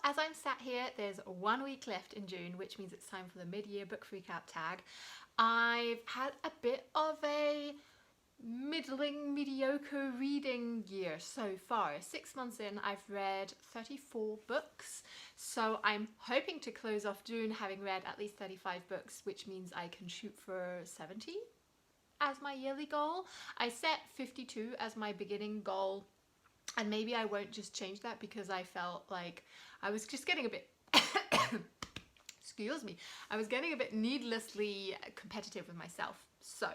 as I'm sat here, there's 1 week left in June, which means it's time for the mid-year book freakout tag. I've had a bit of a middling, mediocre reading year so far. 6 months in, I've read 34 books, so I'm hoping to close off June having read at least 35 books, which means I can shoot for 70 as my yearly goal. I set 52 as my beginning goal, and maybe I won't just change that because I felt like I was just getting a bit excuse me, I was getting a bit needlessly competitive with myself. So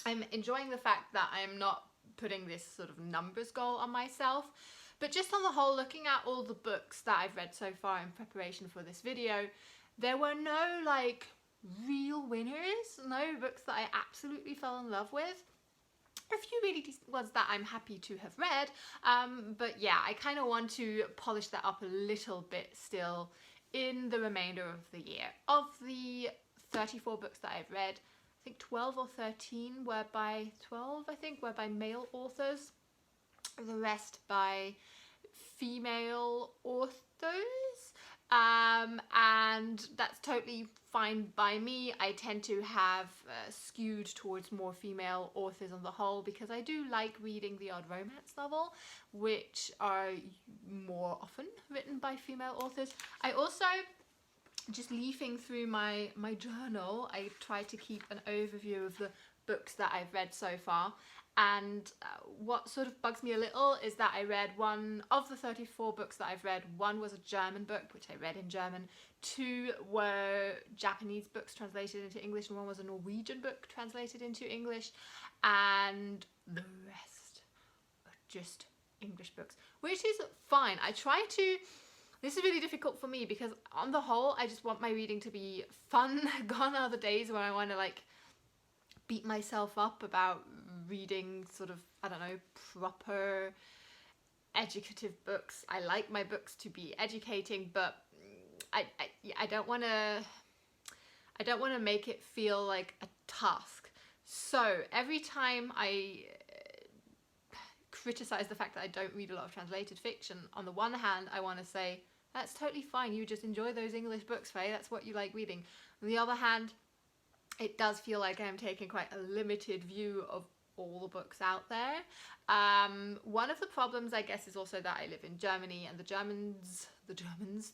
I'm enjoying the fact that I'm not putting this sort of numbers goal on myself, but just on the whole, looking at all the books that I've read so far in preparation for this video, there were no like real winners, no books that I absolutely fell in love with. A few really decent ones that I'm happy to have read, but yeah, I kind of want to polish that up a little bit still in the remainder of the year. Of the 34 books that I've read, I think 12 or 13 were by male authors, the rest by female authors, and that's totally fine by me. I tend to have skewed towards more female authors on the whole because I do like reading the odd romance novel, which are more often written by female authors. I also, just leafing through my journal, I try to keep an overview of the books that I've read so far, and what sort of bugs me a little is that I read one of the 34 books that I've read. One was a German book, which I read in German. 2 were Japanese books translated into English, and 1 was a Norwegian book translated into English, and the rest are just English books, which is fine. I try to... This is really difficult for me because on the whole, I just want my reading to be fun. Gone are the days where I want to like beat myself up about reading sort of, I don't know, proper educative books. I like my books to be educating, but I don't want to make it feel like a task. So every time I criticize the fact that I don't read a lot of translated fiction, on the one hand I want to say that's totally fine, you just enjoy those English books, Faye, that's what you like reading. On the other hand, it does feel like I'm taking quite a limited view of all the books out there. One of the problems, I guess, is also that I live in Germany, and the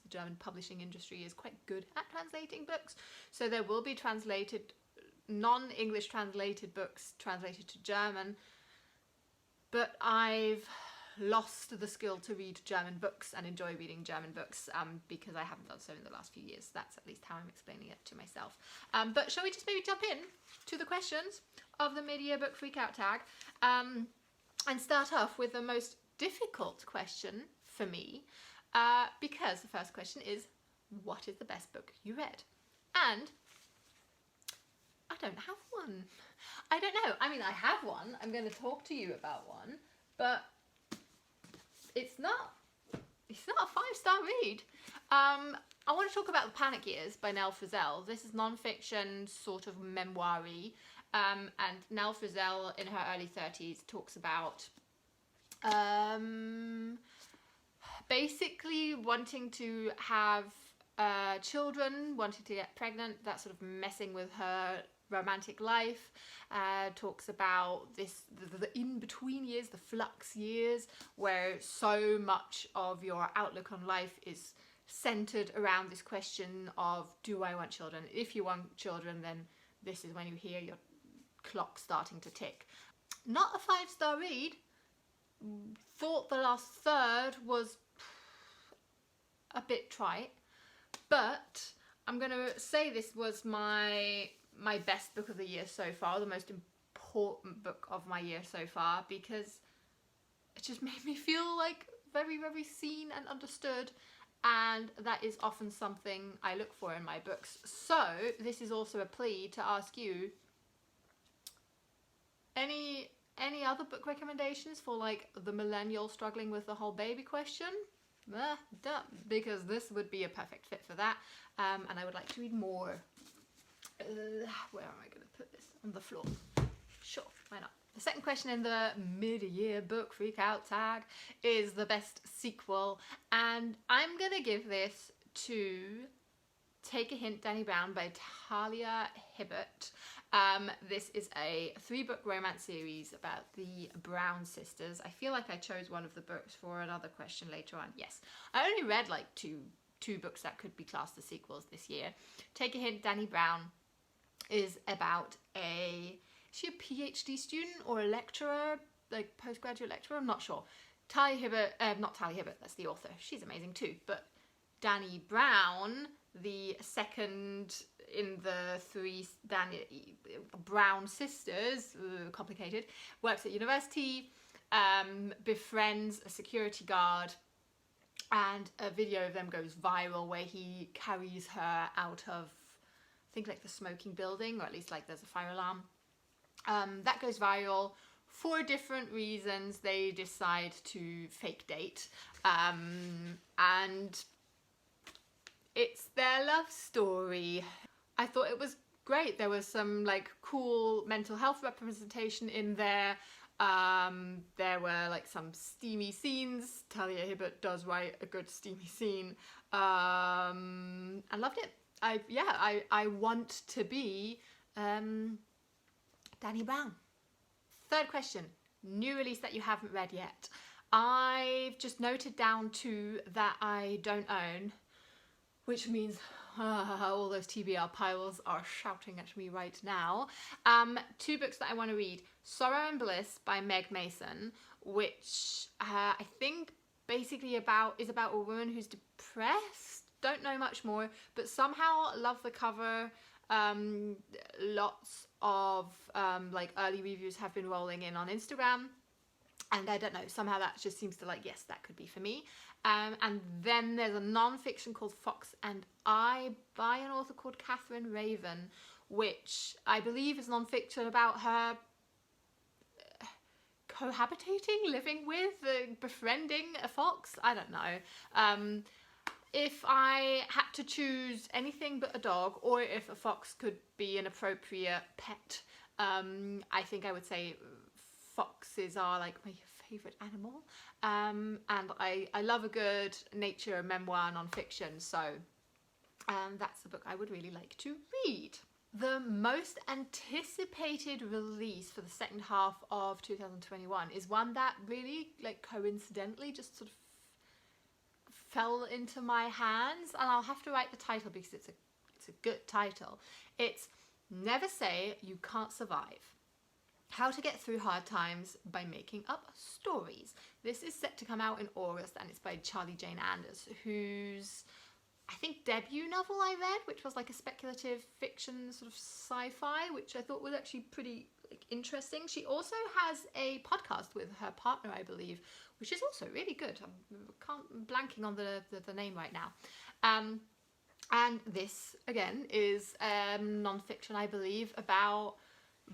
German publishing industry is quite good at translating books. So there will be translated, non-English translated books translated to German, but I've lost the skill to read German books and enjoy reading German books because I haven't done so in the last few years. That's at least how I'm explaining it to myself. But shall we just maybe jump in to the questions of the mid-year book freakout tag, and start off with the most difficult question for me, because the first question is, what is the best book you read? And I don't have one. I don't know. I mean, I have one. I'm going to talk to you about one, but it's not a 5-star read. I want to talk about The Panic Years by Nell Frizzell. This is non-fiction, sort of memoir-y, and Nell Frizzell in her early 30s talks about basically wanting to have children, wanting to get pregnant, that sort of messing with her romantic life. Talks about the in-between years, the flux years, where so much of your outlook on life is centered around this question of, do I want children? If you want children, then this is when you hear your clock starting to tick. Not a 5-star read. Thought the last third was a bit trite, but I'm gonna say this was my best book of the year so far, the most important book of my year so far, because it just made me feel like very, very seen and understood, and that is often something I look for in my books. So this is also a plea to ask you, any other book recommendations for like the millennial struggling with the whole baby question? Because this would be a perfect fit for that, and I would like to read more. Where am I going to put this? On the floor. Sure, why not? The second question in the mid-year book freakout tag is the best sequel, and I'm gonna give this to Take a Hint, Danny Brown by Talia Hibbert. This is a 3-book romance series about the Brown sisters. I feel like I chose one of the books for another question later on. Yes, I only read like two books that could be classed as sequels this year. Take a Hint, Danny Brown is about is she a PhD student or a lecturer, like postgraduate lecturer? I'm not sure. Talia Hibbert, not Talia Hibbert, that's the author. She's amazing too. But Danny Brown, the second in the 3 Brown sisters, complicated, works at university, befriends a security guard, and a video of them goes viral where he carries her out of, I think, like the smoking building, or at least like there's a fire alarm. That goes viral for different reasons. They decide to fake date, and it's their love story. I thought it was great. There was some like cool mental health representation in there. There were like some steamy scenes. Talia Hibbert does write a good steamy scene. I loved it. I want to be Danny Brown. Third question, new release that you haven't read yet. I've just noted down 2 that I don't own, which means all those TBR piles are shouting at me right now. 2 books that I want to read. Sorrow and Bliss by Meg Mason, which I think basically is about a woman who's depressed. Don't know much more, but somehow love the cover. Lots of like early reviews have been rolling in on Instagram, and I don't know, somehow that just seems to like, yes, that could be for me. And then there's a non-fiction called Fox and I by an author called Catherine Raven, which I believe is non-fiction about her cohabitating, living with, befriending a fox. I don't know. If I had to choose anything but a dog, or if a fox could be an appropriate pet, I think I would say foxes are like my favourite animal. And I love a good nature memoir non-fiction, so that's the book I would really like to read. The most anticipated release for the second half of 2021 is one that really, like, coincidentally just sort of fell into my hands, and I'll have to write the title because it's a good title. It's Never Say You Can't Survive: How to Get Through Hard Times by Making Up Stories. This is set to come out in August, and it's by Charlie Jane Anders, whose, I think, debut novel I read, which was like a speculative fiction sort of sci-fi, which I thought was actually pretty like interesting. She also has a podcast with her partner, I believe, which is also really good. I'm blanking on the name right now. And this, again, is non-fiction, I believe, about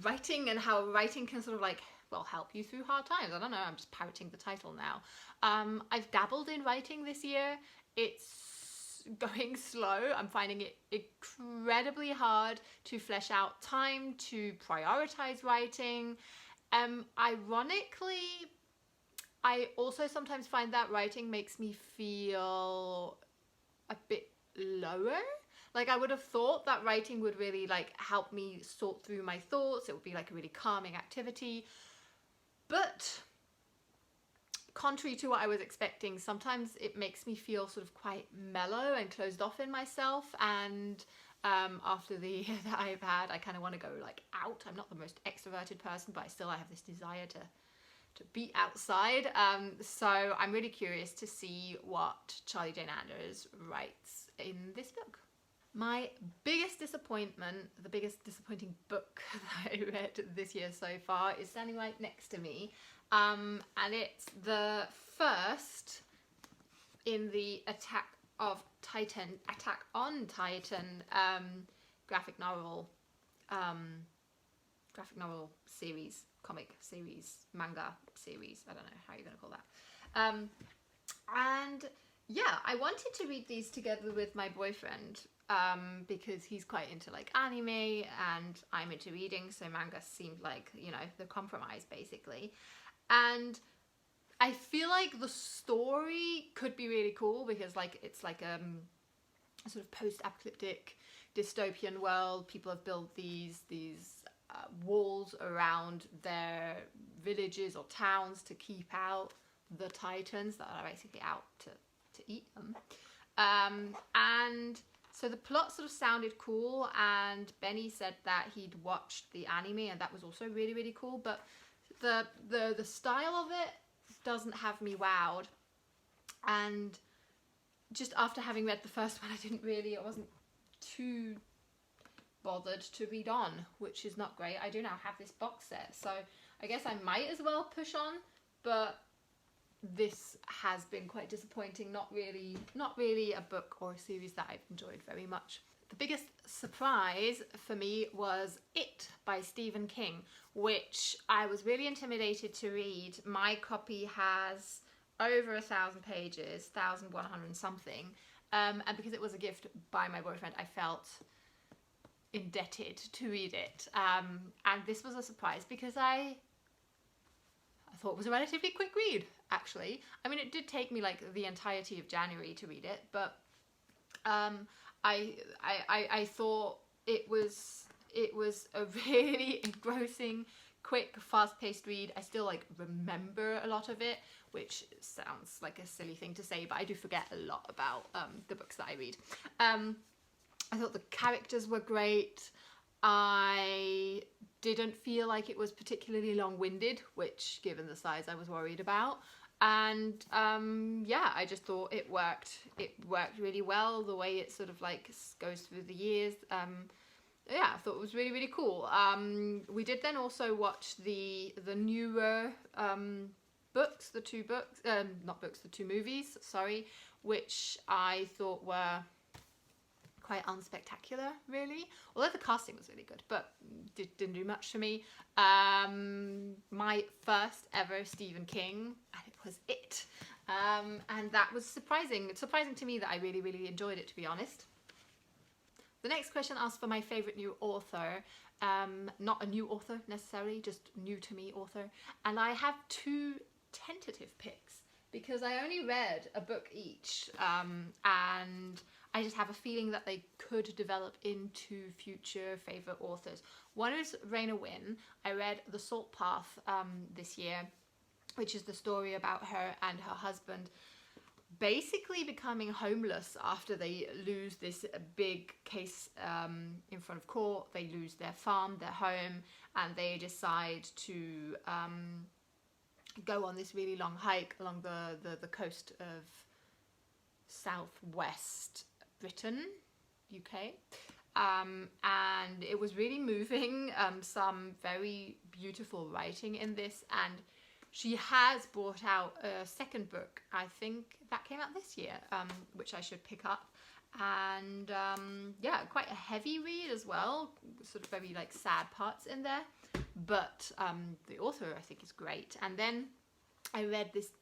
writing and how writing can sort of like, well, help you through hard times. I don't know, I'm just parroting the title now. I've dabbled in writing this year. It's going slow. I'm finding it incredibly hard to flesh out time, to prioritize writing. Ironically, I also sometimes find that writing makes me feel a bit lower. Like, I would have thought that writing would really like help me sort through my thoughts. It would be like a really calming activity. But contrary to what I was expecting, sometimes it makes me feel sort of quite mellow and closed off in myself. And after the year that I've had, I kind of want to go like out. I'm not the most extroverted person, but I have this desire to be outside. So I'm really curious to see what Charlie Jane Anders writes in this book. My biggest disappointment, the biggest disappointing book that I read this year so far, is standing right next to me. And it's the first in the Attack on Titan graphic novel series, comic series, manga series. I don't know how you're going to call that. And yeah, I wanted to read these together with my boyfriend because he's quite into like anime and I'm into reading, so manga seemed like, you know, the compromise basically. And I feel like the story could be really cool because like it's like a sort of post-apocalyptic dystopian world. People have built these walls around their villages or towns to keep out the titans that are basically out to eat them. And so the plot sort of sounded cool, and Benny said that he'd watched the anime and that was also really, really cool, but the style of it doesn't have me wowed. And just after having read the first one, I wasn't too bothered to read on, which is not great. I do now have this box set, so I guess I might as well push on, but this has been quite disappointing. Not really a book or a series that I've enjoyed very much. The biggest surprise for me was It by Stephen King, which I was really intimidated to read. My copy has over 1,000 pages, 1,100 something, and because it was a gift by my boyfriend, I felt indebted to read it. And this was a surprise because I thought it was a relatively quick read, actually. I mean, it did take me like the entirety of January to read it, but I thought it was a really engrossing, quick, fast-paced read. I still like remember a lot of it, which sounds like a silly thing to say, but I do forget a lot about the books that I read. I thought the characters were great. I didn't feel like it was particularly long-winded, which, given the size, I was worried about. And yeah, I just thought it worked. It worked really well, the way it sort of like goes through the years. Yeah, I thought it was really, really cool. We did then also watch the newer books, the two movies, sorry, which I thought were quite unspectacular, really. Although the casting was really good, but didn't do much for me. My first ever Stephen King, and it was It. And that was surprising. It's surprising to me that I really, really enjoyed it, to be honest. The next question asks for my favourite new author. Not a new author necessarily, just new to me author. And I have two tentative picks because I only read a book each, and I just have a feeling that they could develop into future favourite authors. One is Raina Wynn. I read The Salt Path this year, which is the story about her and her husband basically becoming homeless after they lose this big case in front of court. They lose their farm, their home, and they decide to go on this really long hike along the coast of southwest Britain, UK. And it was really moving, some very beautiful writing in this, and she has brought out a second book, I think that came out this year, which I should pick up. And yeah, quite a heavy read as well, sort of very like sad parts in there, but the author I think is great. And then I read this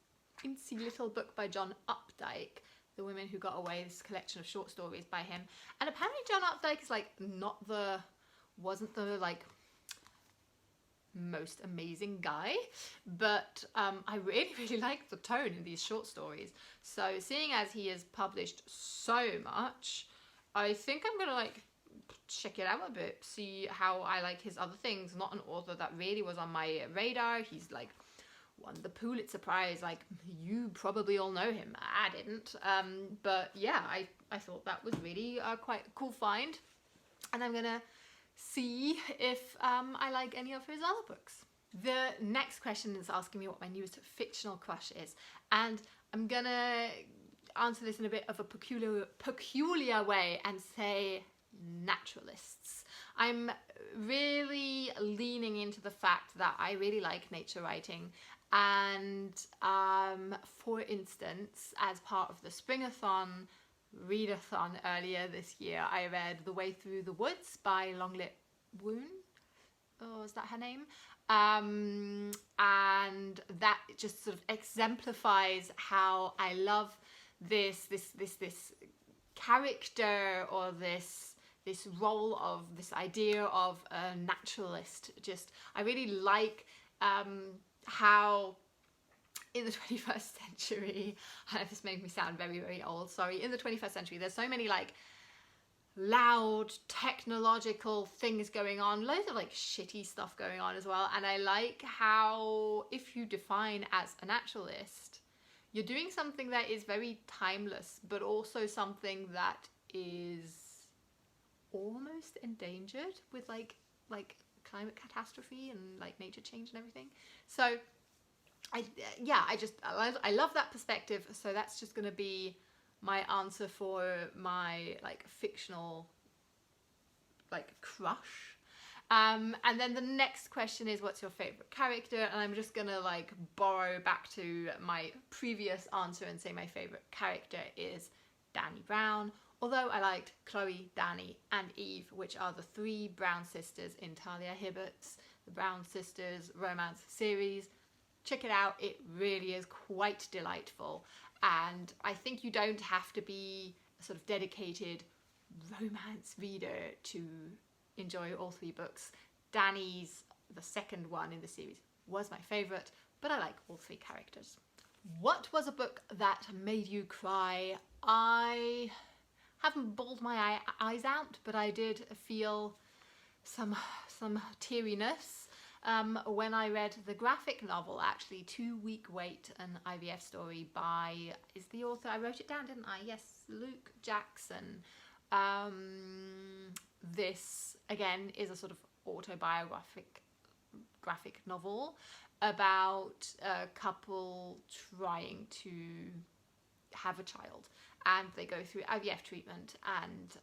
incy little book by John Updike, The Women Who Got Away, this collection of short stories by him. And apparently John Updike is like wasn't the like most amazing guy, but I really, really like the tone in these short stories. So seeing as he has published so much, I think I'm gonna like check it out a bit, see how I like his other things. Not an author that really was on my radar. He's like won the Pulitzer Prize, like you probably all know him. I didn't, but yeah, I thought that was really quite a cool find, and I'm gonna see if I like any of his other books. The next question is asking me what my newest fictional crush is, and I'm gonna answer this in a bit of a peculiar way and say naturalists. I'm really leaning into the fact that I really like nature writing, and for instance, as part of the Springathon readathon earlier this year, I read The Way Through the Woods by Longlit Woon. Oh, is that her name? And that just sort of exemplifies how I love this character or this role of this idea of a naturalist. I really like how in the 21st century, I know this made me sound very, very old, sorry, in the 21st century, there's so many like loud technological things going on, loads of like shitty stuff going on as well. And I like how if you define as a naturalist, you're doing something that is very timeless, but also something that is almost endangered with like climate catastrophe and like nature change and everything. So I love that perspective. So that's just going to be my answer for my like fictional like crush. And then the next question is, what's your favorite character? And I'm just gonna like borrow back to my previous answer and say my favorite character is Dani Brown. Although I liked Chloe, Dani and Eve, which are the three Brown sisters in Talia Hibbert's The Brown Sisters romance series. Check it out, it really is quite delightful. And I think you don't have to be a sort of dedicated romance reader to enjoy all three books. Dani's, the second one in the series, was my favourite, but I like all three characters. What was a book that made you cry? I haven't bawled my eyes out, but I did feel some teariness when I read the graphic novel, actually, 2 Week Wait, an IVF story by, is the author, I wrote it down, didn't I? Yes, Luke Jackson. This, again, is a sort of autobiographic graphic novel about a couple trying to have a child, and they go through IVF treatment, and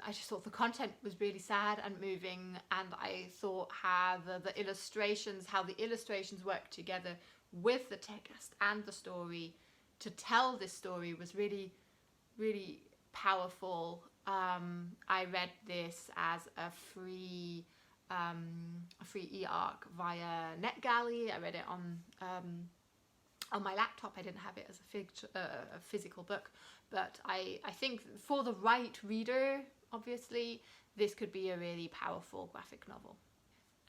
I just thought the content was really sad and moving, and I thought how the illustrations work together with the text and the story to tell this story was really, really powerful. I read this as a free e-arc via NetGalley. I read it on my laptop. I didn't have it as a physical book, but I think for the right reader, obviously, this could be a really powerful graphic novel.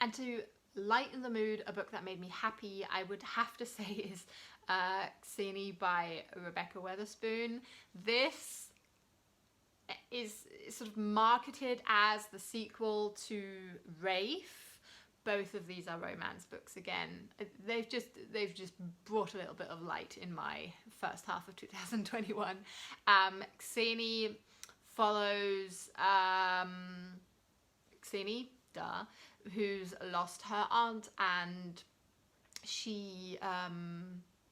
And to lighten the mood, a book that made me happy, I would have to say, is Xeni by Rebecca Weatherspoon. This is sort of marketed as the sequel to Rafe. Both of these are romance books again. They've just brought a little bit of light in my first half of 2021. Xeni follows Xeni, who's lost her aunt, and she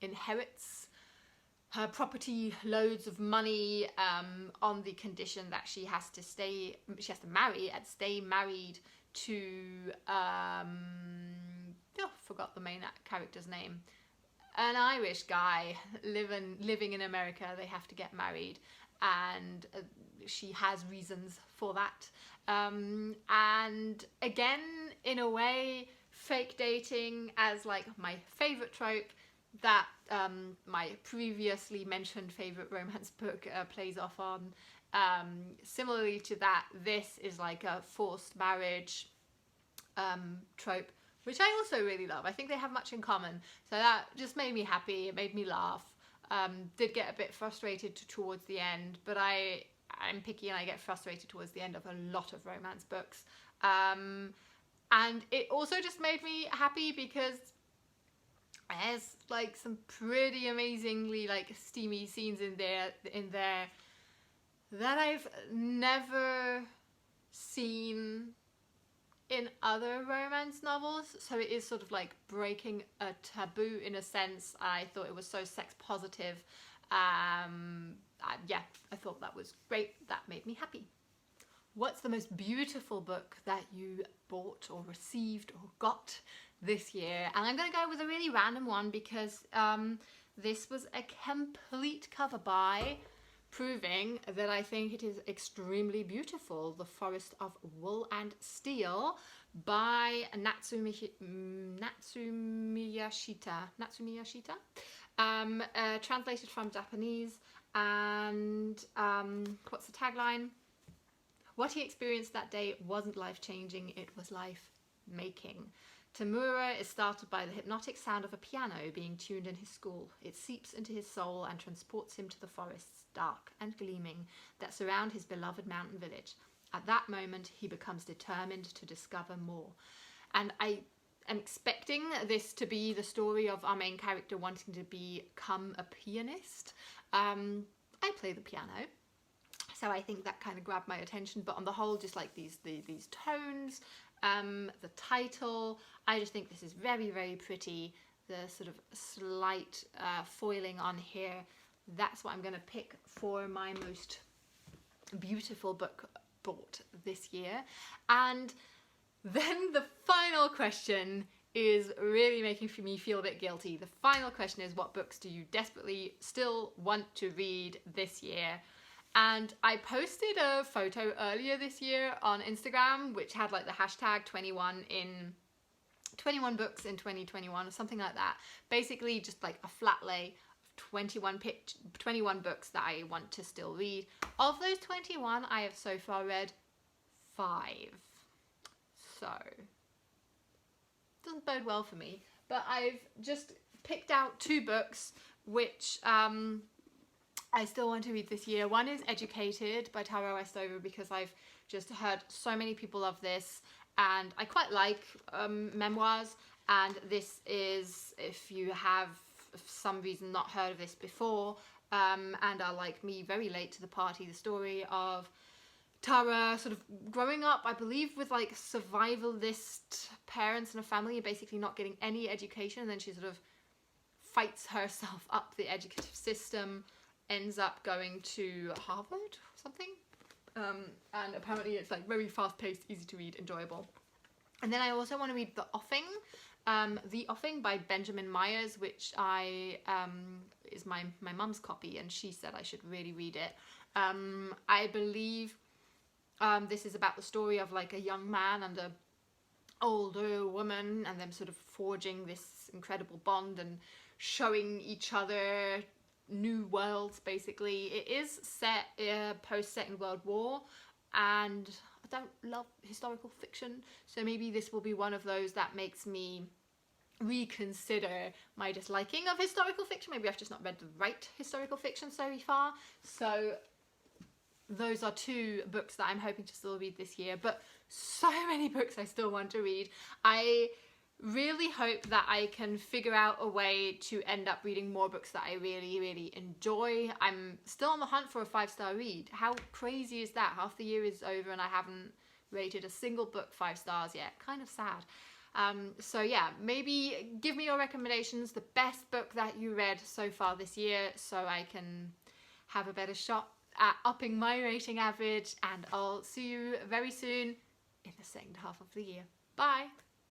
inherits her property, loads of money, on the condition that she has to marry and stay married to forgot the main character's name, an Irish guy living in America. They have to get married, and she has reasons for that. And again, in a way, fake dating as like my favorite trope that my previously mentioned favorite romance book plays off on. Similarly to that, this is like a forced marriage trope, which I also really love. I think they have much in common. So that just made me happy. It made me laugh. Did get a bit frustrated towards the end, but I'm picky and I get frustrated towards the end of a lot of romance books. And it also just made me happy because there's like some pretty amazingly like steamy scenes in there that I've never seen in other romance novels. So it is sort of like breaking a taboo in a sense. I thought it was so sex positive. I thought that was great. That made me happy. What's the most beautiful book that you bought or received or got this year? And I'm going to go with a really random one because this was a complete cover buy, proving that I think it is extremely beautiful. The Forest of Wool and Steel by Natsu Miyashita. Translated from Japanese. And what's the tagline? What he experienced that day wasn't life-changing, it was life-making. Tamura is startled by the hypnotic sound of a piano being tuned in his school. It seeps into his soul and transports him to the forests, dark and gleaming, that surround his beloved mountain village. At that moment, he becomes determined to discover more. And I am expecting this to be the story of our main character wanting to become a pianist. I play the piano, so I think that kind of grabbed my attention, but on the whole, just like these tones, the title, I just think this is very, very pretty. The sort of slight foiling on here, that's what I'm going to pick for my most beautiful book bought this year. And then the final question is really making me feel a bit guilty. The final question is, what books do you desperately still want to read this year? And I posted a photo earlier this year on Instagram, which had like the hashtag 21 books in 2021 or something like that. Basically just like a flat lay of 21 books that I want to still read. Of those 21, I have so far read 5. So doesn't bode well for me, but I've just picked out 2 books which I still want to read this year. One is Educated by Tara Westover, because I've just heard so many people love this, and I quite like memoirs, and this is, if you have for some reason not heard of this before and are like me, very late to the party, the story of Tara sort of growing up, I believe, with like survivalist parents and a family, and basically not getting any education, and then she sort of fights herself up the educative system, ends up going to Harvard or something, and apparently it's like very fast-paced, easy to read, enjoyable. And then I also want to read The Offing by Benjamin Myers, which is my mum's copy, and she said I should really read it. I believe this is about the story of like a young man and a older woman, and them sort of forging this incredible bond and showing each other new worlds, basically. It is set post-Second World War, and I don't love historical fiction, so maybe this will be one of those that makes me reconsider my disliking of historical fiction. Maybe I've just not read the right historical fiction so far. So those are 2 books that I'm hoping to still read this year, but so many books I still want to read. I really hope that I can figure out a way to end up reading more books that I really, really enjoy. I'm still on the hunt for a 5-star read. How crazy is that? Half the year is over and I haven't rated a single book 5 stars yet. Kind of sad. So yeah, maybe give me your recommendations, the best book that you read so far this year, so I can have a better shot at upping my rating average, and I'll see you very soon in the second half of the year. Bye!